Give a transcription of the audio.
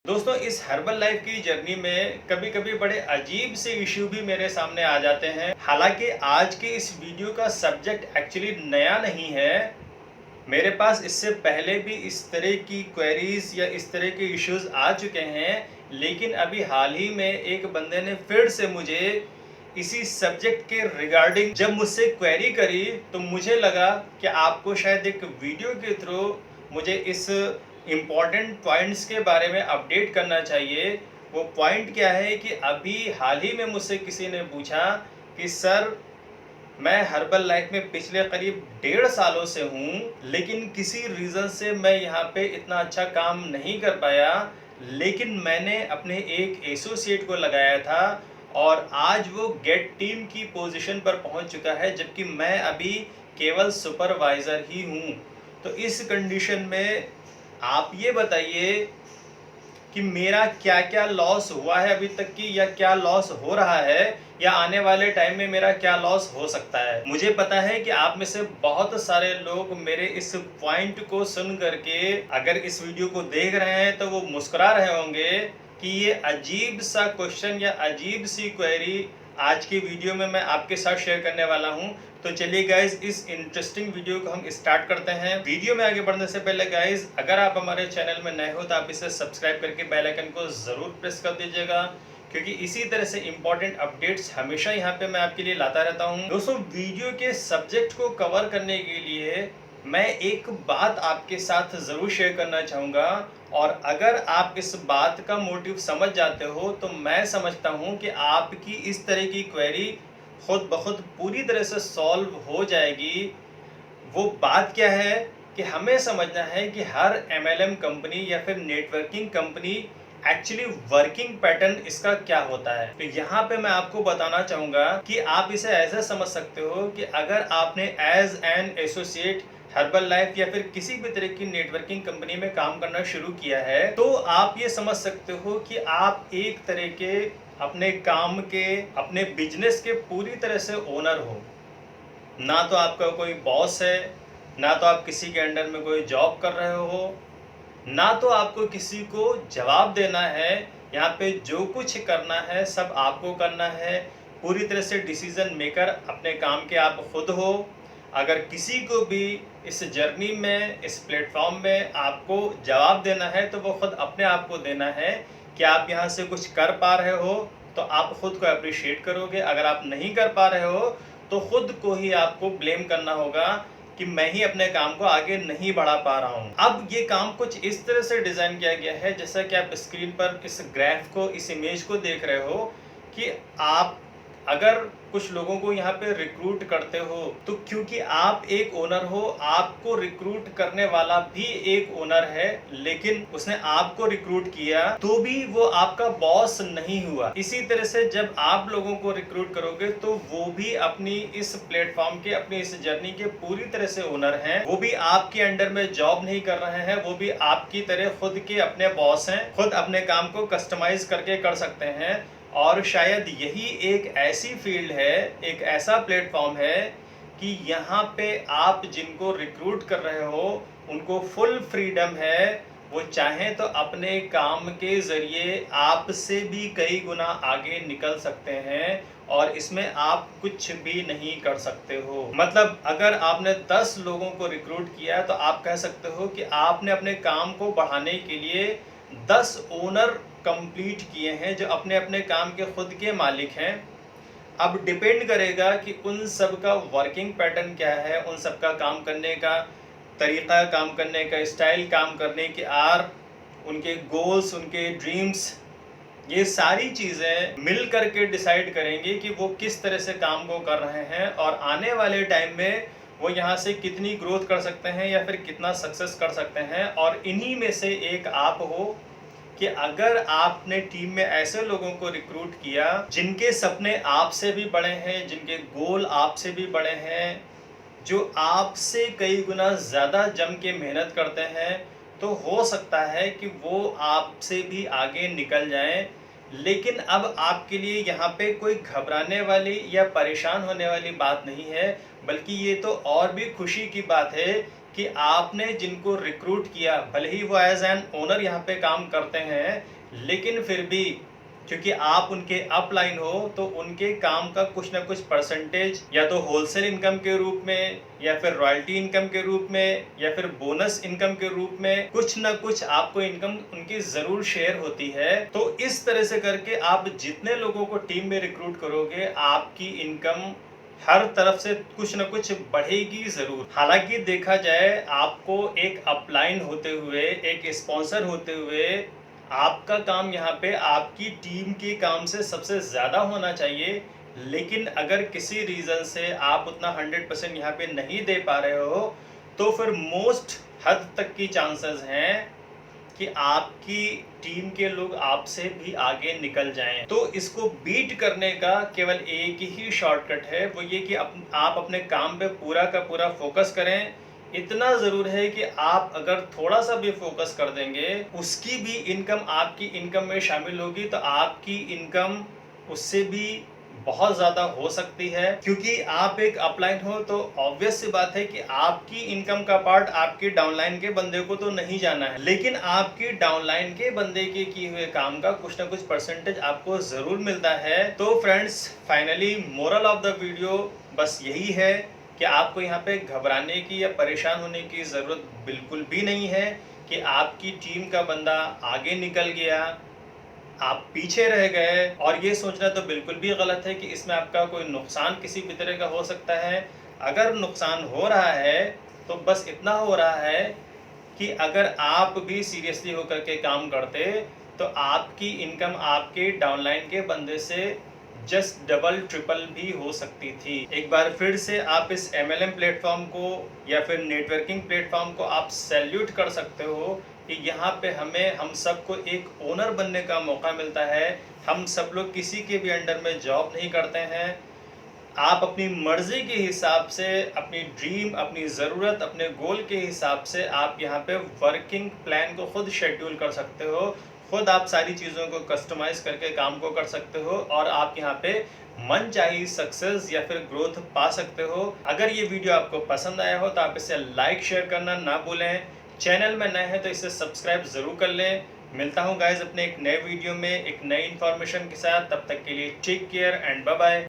दोस्तों इस herbal life की जर्नी में कभी कभी बड़े अजीब से इश्यू भी मेरे सामने आ जाते हैं। हालांकि आज के इस वीडियो का सब्जेक्ट एक्चुअली नया नहीं है। मेरे पास इससे पहले भी इस तरह की क्वेरीज या इस तरह के इश्यूज आ चुके हैं, लेकिन अभी हाल ही में एक बंदे ने फिर से मुझे इसी सब्जेक्ट के रिगार्डिंग जब मुझसे क्वेरी करी तो मुझे लगा कि आपको शायद एक वीडियो के थ्रू मुझे इस इम्पॉर्टेंट पॉइंट्स के बारे में अपडेट करना चाहिए। वो पॉइंट क्या है कि अभी हाल ही में मुझसे किसी ने पूछा कि सर, मैं हर्बल लाइफ में पिछले करीब 1.5 सालों से हूँ, लेकिन किसी रीज़न से मैं यहाँ पे इतना अच्छा काम नहीं कर पाया। लेकिन मैंने अपने एक एसोसिएट को लगाया था और आज वो गेट टीम की पोजीशन पर पहुँच चुका है, जबकि मैं अभी केवल सुपरवाइज़र ही हूँ। तो इस कंडीशन में आप ये बताइए कि मेरा क्या क्या लॉस हुआ है अभी तक की, या क्या लॉस हो रहा है, या आने वाले टाइम में मेरा क्या लॉस हो सकता है। मुझे पता है कि आप में से बहुत सारे लोग मेरे इस पॉइंट को सुन करके अगर इस वीडियो को देख रहे हैं तो वो मुस्कुरा रहे होंगे कि ये अजीब सा क्वेश्चन या अजीब सी क्वेरी आज की वीडियो में मैं आपके साथ शेयर करने वाला हूं। तो चलिए गाइज, इस इंटरेस्टिंग वीडियो को हम स्टार्ट करते हैं। वीडियो में आगे बढ़ने से पहले गाइज, अगर आप हमारे चैनल में नए हो तो आप इसे सब्सक्राइब करके बेल आइकन को ज़रूर प्रेस कर दीजिएगा, क्योंकि इसी तरह से इंपॉर्टेंट अपडेट्स हमेशा यहाँ पे मैं आपके लिए लाता रहता हूँ। दोस्तों, वीडियो के सब्जेक्ट को कवर करने के लिए मैं एक बात आपके साथ ज़रूर शेयर करना चाहूँगा, और अगर आप इस बात का मोटिव समझ जाते हो तो मैं समझता हूँ कि आपकी इस तरह की क्वेरी खुद ब खुद पूरी तरह से सॉल्व हो जाएगी। वो बात क्या है कि हमें समझना है कि हर एमएलएम कंपनी या फिर networking company actually working pattern इसका क्या होता है। तो यहाँ पे मैं आपको बताना चाहूँगा कि आप इसे ऐसे समझ सकते हो कि अगर आपने as an associate Herbalife या फिर किसी भी तरह की नेटवर्किंग कंपनी में काम करना शुरू किया है, तो आप ये समझ सकते हो कि आप एक तरह के अपने काम के, अपने बिजनेस के पूरी तरह से ओनर हो। ना तो आपका कोई बॉस है, ना तो आप किसी के अंडर में कोई जॉब कर रहे हो, ना तो आपको किसी को जवाब देना है। यहाँ पे जो कुछ करना है सब आपको करना है। पूरी तरह से डिसीजन मेकर अपने काम के आप खुद हो। अगर किसी को भी इस जर्नी में, इस प्लेटफॉर्म में आपको जवाब देना है तो वो खुद अपने आप को देना है कि आप यहाँ से कुछ कर पा रहे हो तो आप खुद को अप्रिशिएट करोगे। अगर आप नहीं कर पा रहे हो तो खुद को ही आपको ब्लेम करना होगा कि मैं ही अपने काम को आगे नहीं बढ़ा पा रहा हूँ। अब ये काम कुछ इस तरह से डिज़ाइन किया गया है, जैसा कि आप स्क्रीन पर इस ग्राफ को, इस इमेज को देख रहे हो, कि आप अगर कुछ लोगों को यहाँ पे रिक्रूट करते हो तो क्योंकि आप एक ओनर हो, आपको रिक्रूट करने वाला भी एक ओनर है, लेकिन उसने आपको रिक्रूट किया तो भी वो आपका बॉस नहीं हुआ। इसी तरह से जब आप लोगों को रिक्रूट करोगे तो वो भी अपनी इस प्लेटफॉर्म के, अपनी इस जर्नी के पूरी तरह से ओनर हैं। वो भी आपके अंडर में जॉब नहीं कर रहे हैं, वो भी आपकी तरह खुद के अपने बॉस हैं, खुद अपने काम को कस्टमाइज करके कर सकते हैं। और शायद यही एक ऐसी फील्ड है, एक ऐसा प्लेटफॉर्म है कि यहाँ पे आप जिनको रिक्रूट कर रहे हो उनको फुल फ्रीडम है। वो चाहें तो अपने काम के ज़रिए आपसे भी कई गुना आगे निकल सकते हैं, और इसमें आप कुछ भी नहीं कर सकते हो। मतलब अगर आपने 10 लोगों को रिक्रूट किया तो आप कह सकते हो कि आपने अपने काम को बढ़ाने के लिए 10 ओनर कंप्लीट किए हैं, जो अपने अपने काम के खुद के मालिक हैं। अब डिपेंड करेगा कि उन सब का वर्किंग पैटर्न क्या है, उन सब का काम करने का तरीक़ा, काम करने का स्टाइल, काम करने की आर, उनके गोल्स, उनके ड्रीम्स, ये सारी चीज़ें मिल करके डिसाइड करेंगे कि वो किस तरह से काम को कर रहे हैं और आने वाले टाइम में वो यहाँ से कितनी ग्रोथ कर सकते हैं या फिर कितना सक्सेस कर सकते हैं। और इन्हीं में से एक आप हो कि अगर आपने टीम में ऐसे लोगों को रिक्रूट किया जिनके सपने आपसे भी बड़े हैं, जिनके गोल आपसे भी बड़े हैं, जो आपसे कई गुना ज़्यादा जम के मेहनत करते हैं, तो हो सकता है कि वो आपसे भी आगे निकल जाएं। लेकिन अब आपके लिए यहाँ पे कोई घबराने वाली या परेशान होने वाली बात नहीं है, बल्कि ये तो और भी खुशी की बात है कि आपने जिनको रिक्रूट किया, भले ही वो एज एन ओनर यहाँ पे काम करते हैं, लेकिन फिर भी क्योंकि आप उनके अपलाइन हो तो उनके काम का कुछ ना कुछ परसेंटेज या तो होलसेल इनकम के रूप में या फिर रॉयल्टी इनकम के रूप में या फिर बोनस इनकम के रूप में कुछ ना कुछ आपको इनकम उनकी जरूर शेयर होती है। तो इस तरह से करके आप जितने लोगों को टीम में रिक्रूट करोगे आपकी इनकम हर तरफ से कुछ न कुछ बढ़ेगी जरूर। हालांकि देखा जाए आपको एक अपलाइन होते हुए, एक स्पॉन्सर होते हुए आपका काम यहाँ पे आपकी टीम के काम से सबसे ज़्यादा होना चाहिए, लेकिन अगर किसी रीज़न से आप उतना 100% यहाँ पे नहीं दे पा रहे हो तो फिर मोस्ट हद तक की चांसेस हैं कि आपकी टीम के लोग आपसे भी आगे निकल जाएं। तो इसको बीट करने का केवल एक ही शॉर्टकट है, वो ये कि आप अपने काम पे पूरा का पूरा फोकस करें। इतना ज़रूर है कि आप अगर थोड़ा सा भी फोकस कर देंगे, उसकी भी इनकम आपकी इनकम में शामिल होगी, तो आपकी इनकम उससे भी बहुत ज़्यादा हो सकती है। क्योंकि आप एक अपलाइन हो तो ऑब्वियस सी बात है कि आपकी इनकम का पार्ट आपके डाउनलाइन के बंदे को तो नहीं जाना है, लेकिन आपकी डाउनलाइन के बंदे के किए हुए काम का कुछ ना कुछ परसेंटेज आपको ज़रूर मिलता है। तो friends, finally moral of the video बस यही है कि आपको यहाँ पे घबराने की या परेशान होने की ज़रूरत बिल्कुल भी नहीं है कि आपकी टीम का बंदा आगे निकल गया, आप पीछे रह गए। और ये सोचना तो बिल्कुल भी गलत है कि इसमें आपका कोई नुकसान किसी भी तरह का हो सकता है। अगर नुकसान हो रहा है तो बस इतना हो रहा है कि अगर आप भी सीरियसली होकर के काम करते तो आपकी इनकम आपके डाउनलाइन के बंदे से जस्ट डबल ट्रिपल भी हो सकती थी। एक बार फिर से आप इस MLM प्लेटफॉर्म को या फिर नेटवर्किंग प्लेटफॉर्म को आप सैल्यूट कर सकते हो कि यहाँ पे हम सबको एक ओनर बनने का मौका मिलता है। हम सब लोग किसी के भी अंडर में जॉब नहीं करते हैं। आप अपनी मर्जी के हिसाब से, अपनी ड्रीम, अपनी ज़रूरत, अपने गोल के हिसाब से आप यहाँ पे वर्किंग प्लान को खुद शेड्यूल कर सकते हो, खुद आप सारी चीज़ों को कस्टमाइज करके काम को कर सकते हो और आप यहाँ पे मनचाही सक्सेस या फिर ग्रोथ पा सकते हो। अगर ये वीडियो आपको पसंद आया हो तो आप इसे लाइक शेयर करना ना भूलें। चैनल में नए हैं तो इसे सब्सक्राइब ज़रूर कर लें। मिलता हूँ गाइज अपने एक नए वीडियो में एक नई इन्फॉर्मेशन के साथ। तब तक के लिए take care and bye bye.